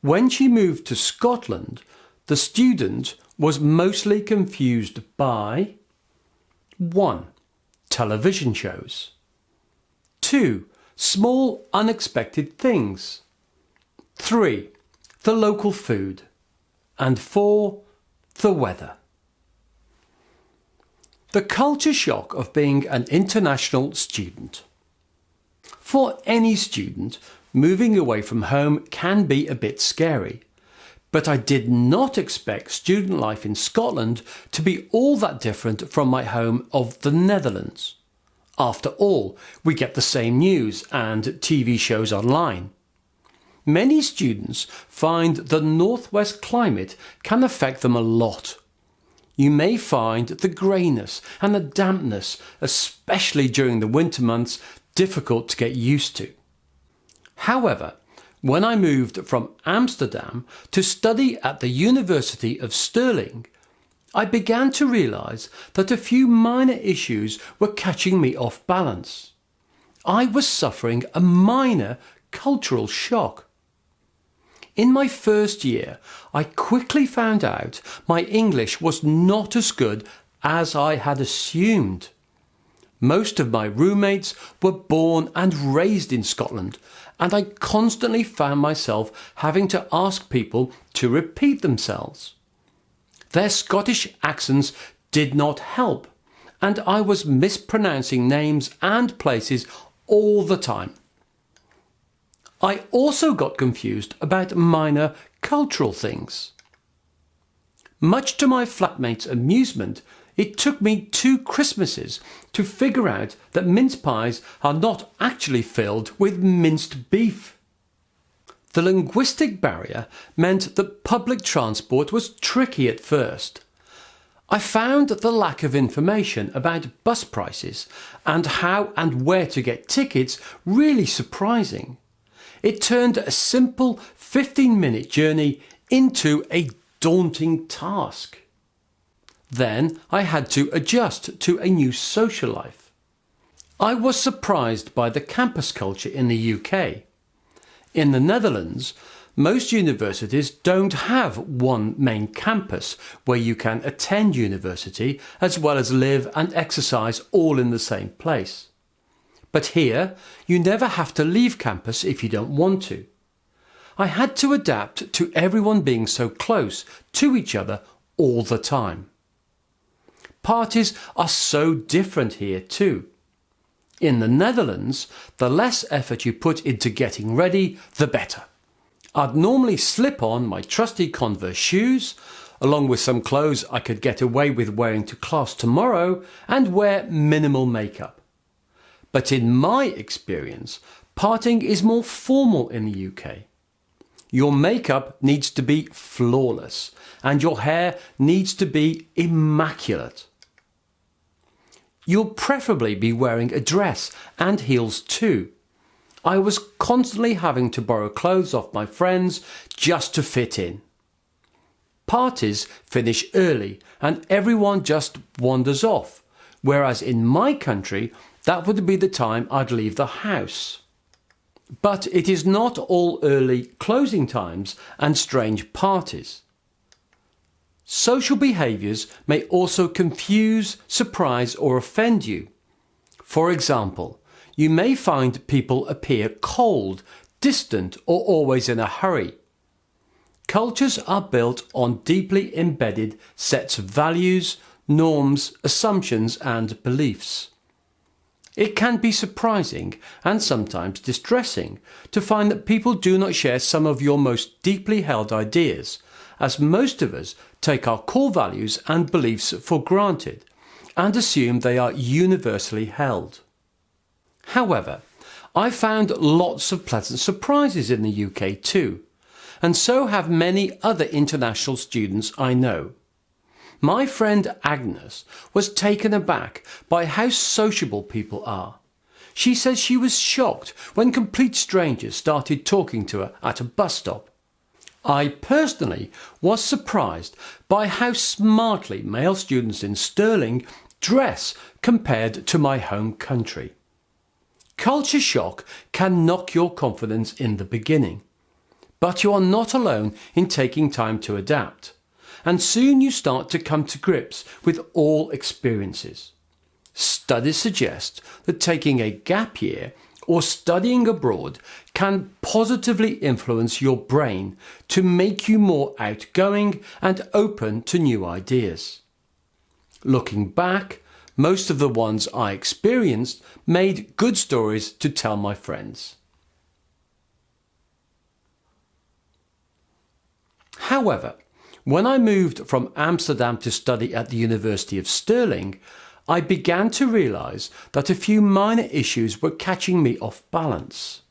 When she moved to Scotland, the student was mostly confused by 1. Television shows, 2. Small unexpected things, 3. The local food, and 4. The weather. The culture shock of being an international student. For any student, moving away from home can be a bit scary, but I did not expect student life in Scotland to be all that different from my home of the Netherlands. After all, we get the same news and TV shows online. Many students find the northwest climate can affect them a lot. You may find the greyness and the dampness, especially during the winter months, difficult to get used to. However, when I moved from Amsterdam to study at the University of Stirling, I began to realise that a few minor issues were catching me off balance. I was suffering a minor cultural shock. In my first year, I quickly found out my English was not as good as I had assumed. Most of my roommates were born and raised in Scotland, and I constantly found myself having to ask people to repeat themselves. Their Scottish accents did not help, and I was mispronouncing names and places all the time. I also got confused about minor cultural things. Much to my flatmates' amusement, it took me 2 Christmases to figure out that mince pies are not actually filled with minced beef. The linguistic barrier meant that public transport was tricky at first. I found the lack of information about bus prices and how and where to get tickets really surprising. It turned a simple 15-minute journey into a daunting task. Then I had to adjust to a new social life. I was surprised by the campus culture in the UK. In the Netherlands, most universities don't have one main campus where you can attend university as well as live and exercise all in the same place. But here, you never have to leave campus if you don't want to. I had to adapt to everyone being so close to each other all the time. Parties are so different here too. In the Netherlands, the less effort you put into getting ready, the better. I'd normally slip on my trusty Converse shoes, along with some clothes I could get away with wearing to class tomorrow, and wear minimal makeup. But in my experience, partying is more formal in the UK. Your makeup needs to be flawless, and your hair needs to be immaculate. You'll preferably be wearing a dress and heels too. I was constantly having to borrow clothes off my friends just to fit in. Parties finish early and everyone just wanders off, whereas in my country that would be the time I'd leave the house. But it is not all early closing times and strange parties. Social behaviours may also confuse, surprise or offend you. For example, you may find people appear cold, distant or always in a hurry. Cultures are built on deeply embedded sets of values, norms, assumptions and beliefs. It can be surprising and sometimes distressing to find that people do not share some of your most deeply held ideas, as most of us take our core values and beliefs for granted and assume they are universally held. However, I found lots of pleasant surprises in the UK too, and so have many other international students I know. My friend Agnes was taken aback by how sociable people are. She says she was shocked when complete strangers started talking to her at a bus stop. I personally was surprised by how smartly male students in Stirling dress compared to my home country. Culture shock can knock your confidence in the beginning, But you are not alone in taking time to adapt, and soon you start to come to grips with all experiences. Studies suggest that taking a gap year or studying abroad can positively influence your brain to make you more outgoing and open to new ideas. Looking back, most of the ones I experienced made good stories to tell my friends. However, when I moved from Amsterdam to study at the University of Stirling, I began to realise that a few minor issues were catching me off balance.